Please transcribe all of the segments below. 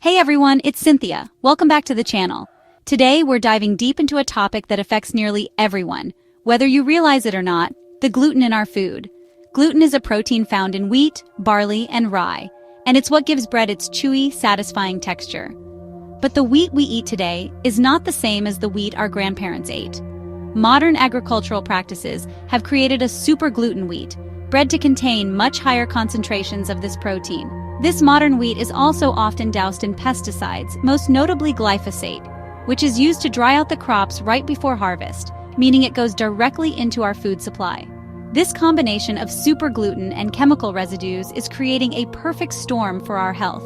Hey everyone, it's Cynthia. Welcome back to the channel. Today we're diving deep into a topic that affects nearly everyone, whether you realize it or not: the gluten in our food. Gluten is a protein found in wheat, barley, and rye, and it's what gives bread its chewy, satisfying texture. But the wheat we eat today is not the same as the wheat our grandparents ate. Modern agricultural practices have created a super gluten wheat, bred to contain much higher concentrations of this protein. This modern wheat is also often doused in pesticides, most notably glyphosate, which is used to dry out the crops right before harvest, meaning it goes directly into our food supply. This combination of super gluten and chemical residues is creating a perfect storm for our health.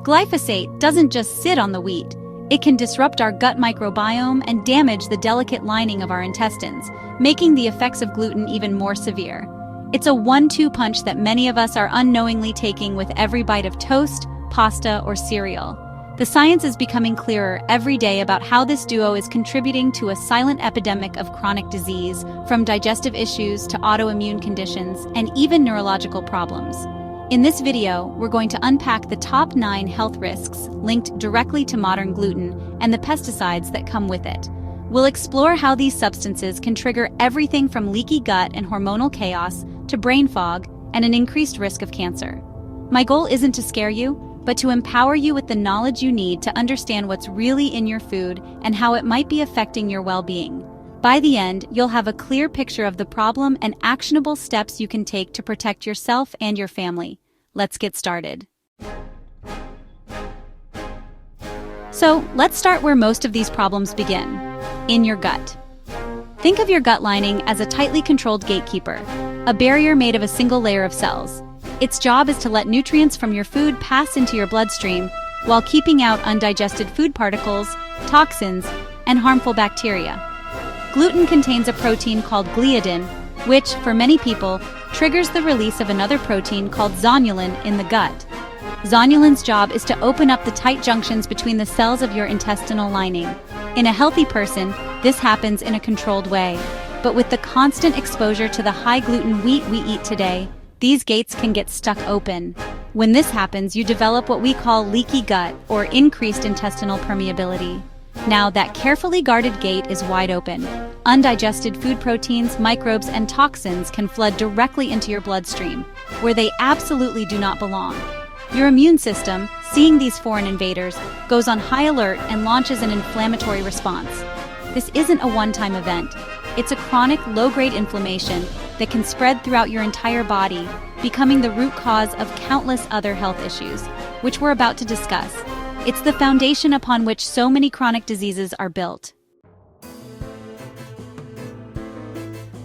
Glyphosate doesn't just sit on the wheat. It can disrupt our gut microbiome and damage the delicate lining of our intestines, making the effects of gluten even more severe. It's a 1-2 punch that many of us are unknowingly taking with every bite of toast, pasta, or cereal. The science is becoming clearer every day about how this duo is contributing to a silent epidemic of chronic disease, from digestive issues to autoimmune conditions and even neurological problems. In this video, we're going to unpack the top 9 health risks linked directly to modern gluten and the pesticides that come with it. We'll explore how these substances can trigger everything from leaky gut and hormonal chaos to brain fog and an increased risk of cancer. My goal isn't to scare you, but to empower you with the knowledge you need to understand what's really in your food and how it might be affecting your well-being. By the end, you'll have a clear picture of the problem and actionable steps you can take to protect yourself and your family. Let's get started. So, let's start where most of these problems begin: in your gut. Think of your gut lining as a tightly controlled gatekeeper, a barrier made of a single layer of cells. Its job is to let nutrients from your food pass into your bloodstream while keeping out undigested food particles, toxins, and harmful bacteria. Gluten contains a protein called gliadin, which, for many people, triggers the release of another protein called zonulin in the gut. Zonulin's job is to open up the tight junctions between the cells of your intestinal lining. In a healthy person, this happens in a controlled way. But with the constant exposure to the high-gluten wheat we eat today, these gates can get stuck open. When this happens, you develop what we call leaky gut, or increased intestinal permeability. Now, that carefully guarded gate is wide open. Undigested food proteins, microbes, and toxins can flood directly into your bloodstream, where they absolutely do not belong. Your immune system, seeing these foreign invaders, goes on high alert and launches an inflammatory response. This isn't a one-time event. It's a chronic, low-grade inflammation that can spread throughout your entire body, becoming the root cause of countless other health issues, which we're about to discuss. It's the foundation upon which so many chronic diseases are built.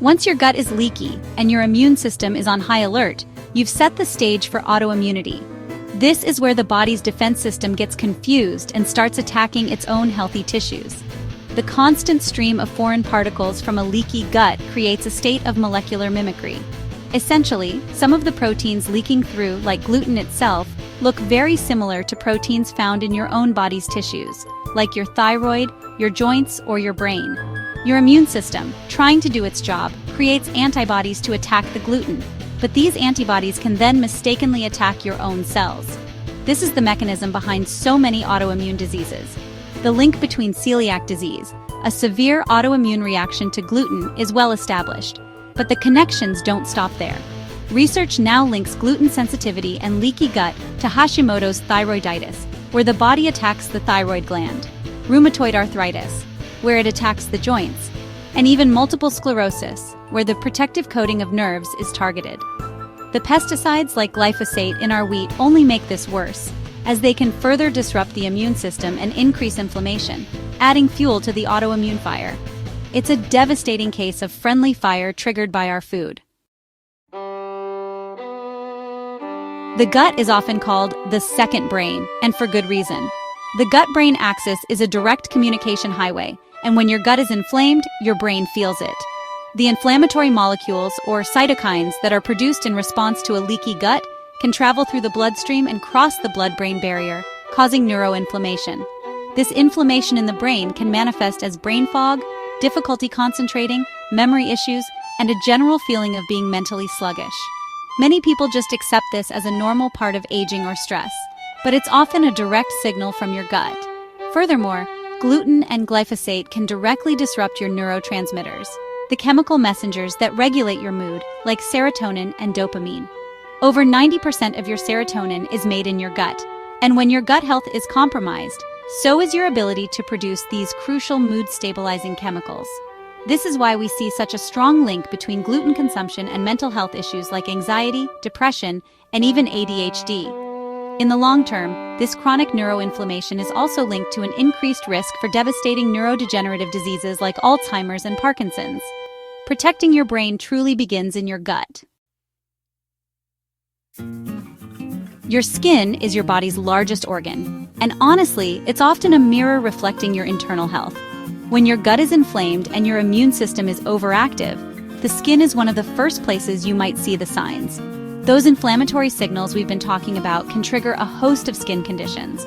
Once your gut is leaky and your immune system is on high alert, you've set the stage for autoimmunity. This is where the body's defense system gets confused and starts attacking its own healthy tissues. The constant stream of foreign particles from a leaky gut creates a state of molecular mimicry. Essentially, some of the proteins leaking through, like gluten itself, look very similar to proteins found in your own body's tissues, like your thyroid, your joints, or your brain. Your immune system, trying to do its job, creates antibodies to attack the gluten, but these antibodies can then mistakenly attack your own cells. This is the mechanism behind so many autoimmune diseases. The link between celiac disease, a severe autoimmune reaction to gluten, is well established, but the connections don't stop there. Research now links gluten sensitivity and leaky gut to Hashimoto's thyroiditis, where the body attacks the thyroid gland, rheumatoid arthritis, where it attacks the joints, and even multiple sclerosis, where the protective coating of nerves is targeted. The pesticides like glyphosate in our wheat only make this worse, as they can further disrupt the immune system and increase inflammation, adding fuel to the autoimmune fire. It's a devastating case of friendly fire triggered by our food. The gut is often called the second brain, and for good reason. The gut-brain axis is a direct communication highway, and when your gut is inflamed, your brain feels it. The inflammatory molecules, or cytokines, that are produced in response to a leaky gut can travel through the bloodstream and cross the blood-brain barrier, causing neuroinflammation. This inflammation in the brain can manifest as brain fog, difficulty concentrating, memory issues, and a general feeling of being mentally sluggish. Many people just accept this as a normal part of aging or stress. but it's often a direct signal from your gut. Furthermore, gluten and glyphosate can directly disrupt your neurotransmitters, the chemical messengers that regulate your mood, like serotonin and dopamine. Over 90% of your serotonin is made in your gut, and when your gut health is compromised, so is your ability to produce these crucial mood-stabilizing chemicals. This is why we see such a strong link between gluten consumption and mental health issues like anxiety, depression, and even ADHD. In the long term, this chronic neuroinflammation is also linked to an increased risk for devastating neurodegenerative diseases like Alzheimer's and Parkinson's. Protecting your brain truly begins in your gut. Your skin is your body's largest organ, and honestly, it's often a mirror reflecting your internal health. When your gut is inflamed and your immune system is overactive, the skin is one of the first places you might see the signs. Those inflammatory signals we've been talking about can trigger a host of skin conditions.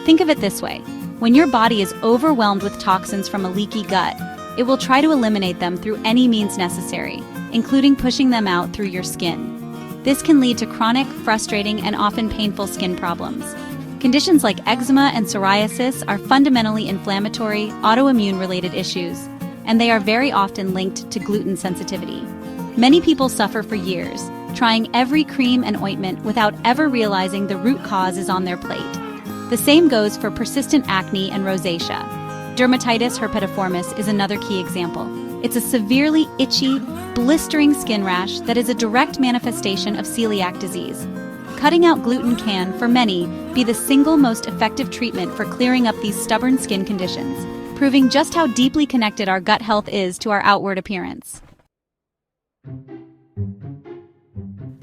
Think of it this way: when your body is overwhelmed with toxins from a leaky gut, it will try to eliminate them through any means necessary, including pushing them out through your skin. This can lead to chronic, frustrating, and often painful skin problems. Conditions like eczema and psoriasis are fundamentally inflammatory, autoimmune-related issues, and they are very often linked to gluten sensitivity. Many people suffer for years, trying every cream and ointment without ever realizing the root cause is on their plate. The same goes for persistent acne and rosacea. Dermatitis herpetiformis is another key example. It's a severely itchy, blistering skin rash that is a direct manifestation of celiac disease. Cutting out gluten can, for many, be the single most effective treatment for clearing up these stubborn skin conditions, proving just how deeply connected our gut health is to our outward appearance.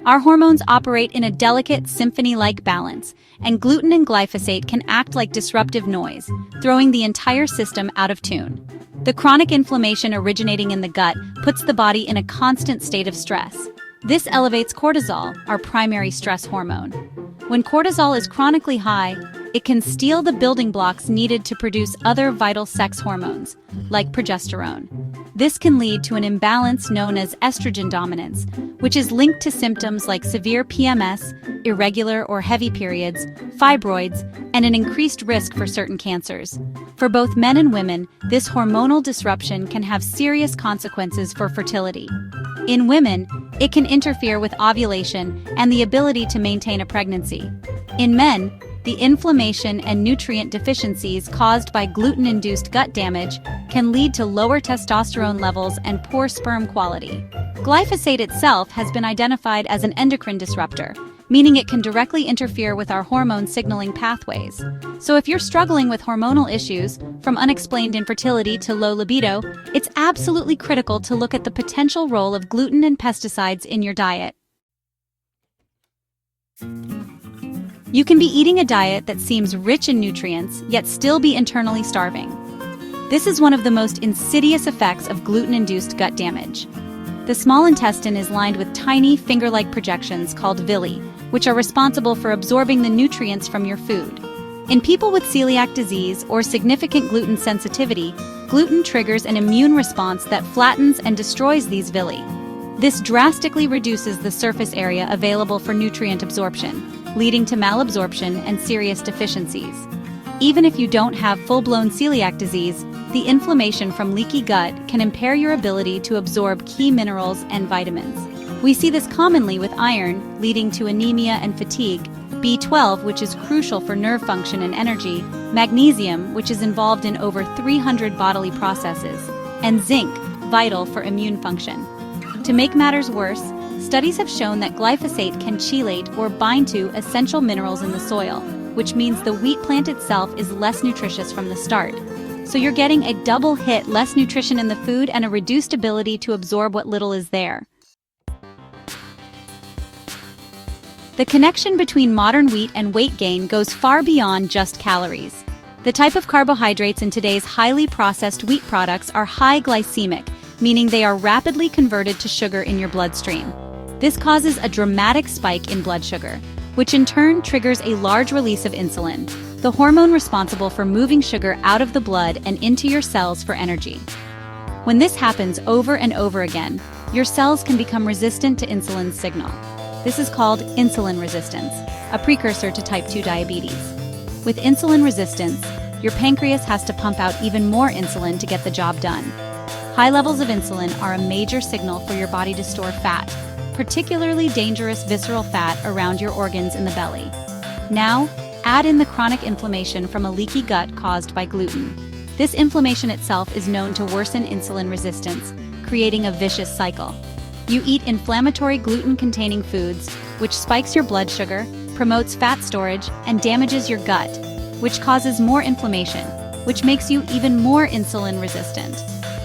Our hormones operate in a delicate, symphony-like balance, and gluten and glyphosate can act like disruptive noise, throwing the entire system out of tune. The chronic inflammation originating in the gut puts the body in a constant state of stress. This elevates cortisol, our primary stress hormone. When cortisol is chronically high, it can steal the building blocks needed to produce other vital sex hormones, like progesterone. This can lead to an imbalance known as estrogen dominance, which is linked to symptoms like severe PMS, irregular or heavy periods, fibroids, and an increased risk for certain cancers. For both men and women, this hormonal disruption can have serious consequences for fertility. In women, it can interfere with ovulation and the ability to maintain a pregnancy. In men, the inflammation and nutrient deficiencies caused by gluten-induced gut damage can lead to lower testosterone levels and poor sperm quality. Glyphosate itself has been identified as an endocrine disruptor, meaning it can directly interfere with our hormone signaling pathways. So if you're struggling with hormonal issues, from unexplained infertility to low libido, it's absolutely critical to look at the potential role of gluten and pesticides in your diet. You can be eating a diet that seems rich in nutrients, yet still be internally starving. This is one of the most insidious effects of gluten-induced gut damage. The small intestine is lined with tiny, finger-like projections called villi, which are responsible for absorbing the nutrients from your food. In people with celiac disease or significant gluten sensitivity, gluten triggers an immune response that flattens and destroys these villi. This drastically reduces the surface area available for nutrient absorption, leading to malabsorption and serious deficiencies. Even if you don't have full-blown celiac disease, the inflammation from leaky gut can impair your ability to absorb key minerals and vitamins. We see this commonly with iron, leading to anemia and fatigue, B12, which is crucial for nerve function and energy, magnesium, which is involved in over 300 bodily processes, and zinc, vital for immune function. To make matters worse, studies have shown that glyphosate can chelate or bind to essential minerals in the soil, which means the wheat plant itself is less nutritious from the start. So you're getting a double hit: less nutrition in the food and a reduced ability to absorb what little is there. The connection between modern wheat and weight gain goes far beyond just calories. The type of carbohydrates in today's highly processed wheat products are high glycemic, meaning they are rapidly converted to sugar in your bloodstream. This causes a dramatic spike in blood sugar, which in turn triggers a large release of insulin, the hormone responsible for moving sugar out of the blood and into your cells for energy. When this happens over and over again, your cells can become resistant to insulin's signal. This is called insulin resistance, a precursor to type 2 diabetes. With insulin resistance, your pancreas has to pump out even more insulin to get the job done. High levels of insulin are a major signal for your body to store fat, particularly dangerous visceral fat around your organs in the belly. Now, add in the chronic inflammation from a leaky gut caused by gluten. This inflammation itself is known to worsen insulin resistance, creating a vicious cycle. You eat inflammatory gluten-containing foods, which spikes your blood sugar, promotes fat storage, and damages your gut, which causes more inflammation, which makes you even more insulin resistant.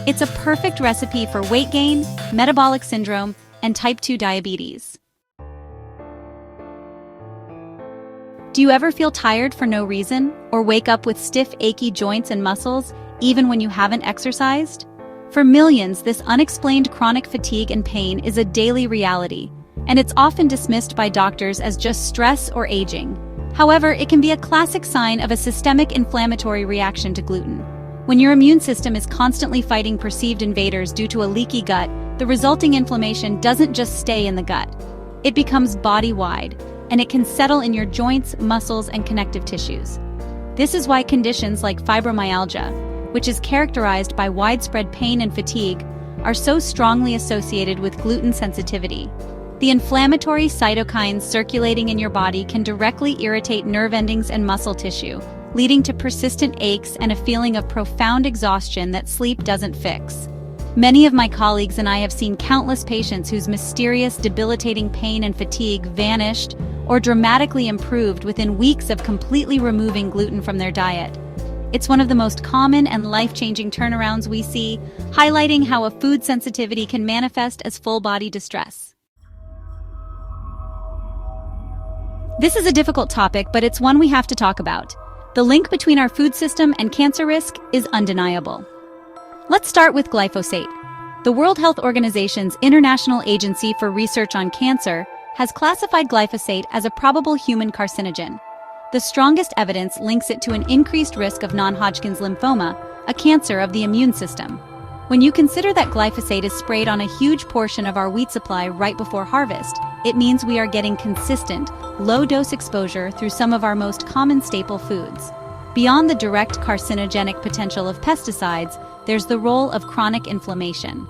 It's a perfect recipe for weight gain, metabolic syndrome, and type 2 diabetes. Do you ever feel tired for no reason, or wake up with stiff, achy joints and muscles, even when you haven't exercised? For millions, this unexplained chronic fatigue and pain is a daily reality, and it's often dismissed by doctors as just stress or aging. However, it can be a classic sign of a systemic inflammatory reaction to gluten. When your immune system is constantly fighting perceived invaders due to a leaky gut, the resulting inflammation doesn't just stay in the gut. It becomes body-wide, and it can settle in your joints, muscles, and connective tissues. This is why conditions like fibromyalgia, which is characterized by widespread pain and fatigue, are so strongly associated with gluten sensitivity. The inflammatory cytokines circulating in your body can directly irritate nerve endings and muscle tissue, leading to persistent aches and a feeling of profound exhaustion that sleep doesn't fix. Many of my colleagues and I have seen countless patients whose mysterious, debilitating pain and fatigue vanished or dramatically improved within weeks of completely removing gluten from their diet. It's one of the most common and life-changing turnarounds we see, highlighting how a food sensitivity can manifest as full-body distress. This is a difficult topic, but it's one we have to talk about. The link between our food system and cancer risk is undeniable. Let's start with glyphosate. The World Health Organization's International Agency for Research on Cancer has classified glyphosate as a probable human carcinogen. The strongest evidence links it to an increased risk of non-Hodgkin's lymphoma, a cancer of the immune system. When you consider that glyphosate is sprayed on a huge portion of our wheat supply right before harvest, it means we are getting consistent, low-dose exposure through some of our most common staple foods. Beyond the direct carcinogenic potential of pesticides, there's the role of chronic inflammation.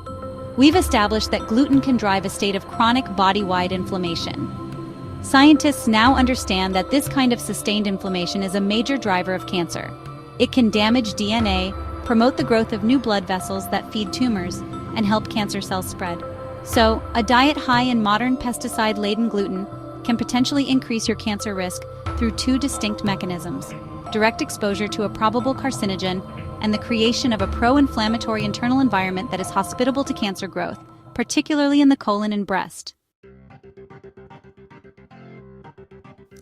We've established that gluten can drive a state of chronic body-wide inflammation. Scientists now understand that this kind of sustained inflammation is a major driver of cancer. It can damage DNA, promote the growth of new blood vessels that feed tumors, and help cancer cells spread. So, a diet high in modern pesticide-laden gluten can potentially increase your cancer risk through two distinct mechanisms: direct exposure to a probable carcinogen and the creation of a pro-inflammatory internal environment that is hospitable to cancer growth, particularly in the colon and breast.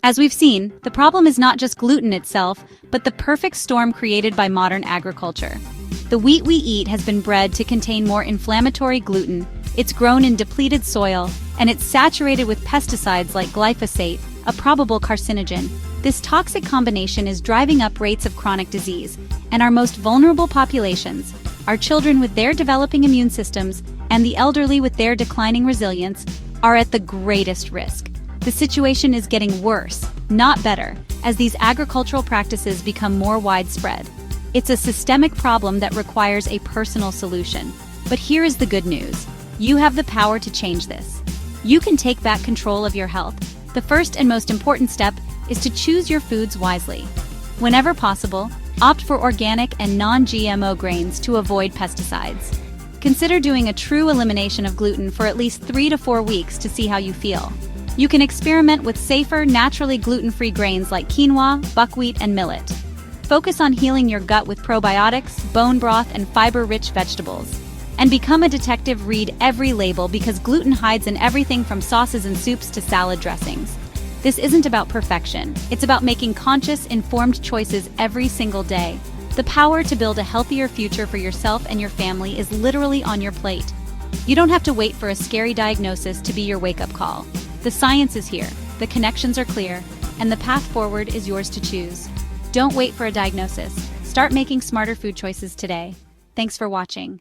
As we've seen, the problem is not just gluten itself, but the perfect storm created by modern agriculture. The wheat we eat has been bred to contain more inflammatory gluten, it's grown in depleted soil, and it's saturated with pesticides like glyphosate, a probable carcinogen. This toxic combination is driving up rates of chronic disease, and our most vulnerable populations, our children with their developing immune systems and the elderly with their declining resilience, are at the greatest risk. The situation is getting worse, not better, as these agricultural practices become more widespread. It's a systemic problem that requires a personal solution. But here is the good news. You have the power to change this. You can take back control of your health. The first and most important step is to choose your foods wisely. Whenever possible, opt for organic and non-GMO grains to avoid pesticides. Consider doing a true elimination of gluten for at least 3 to 4 weeks to see how you feel. You can experiment with safer, naturally gluten-free grains like quinoa, buckwheat, and millet. Focus on healing your gut with probiotics, bone broth, and fiber-rich vegetables. And become a detective, read every label, because gluten hides in everything from sauces and soups to salad dressings. This isn't about perfection. It's about making conscious, informed choices every single day. The power to build a healthier future for yourself and your family is literally on your plate. You don't have to wait for a scary diagnosis to be your wake-up call. The science is here, the connections are clear, and the path forward is yours to choose. Don't wait for a diagnosis. Start making smarter food choices today. Thanks for watching.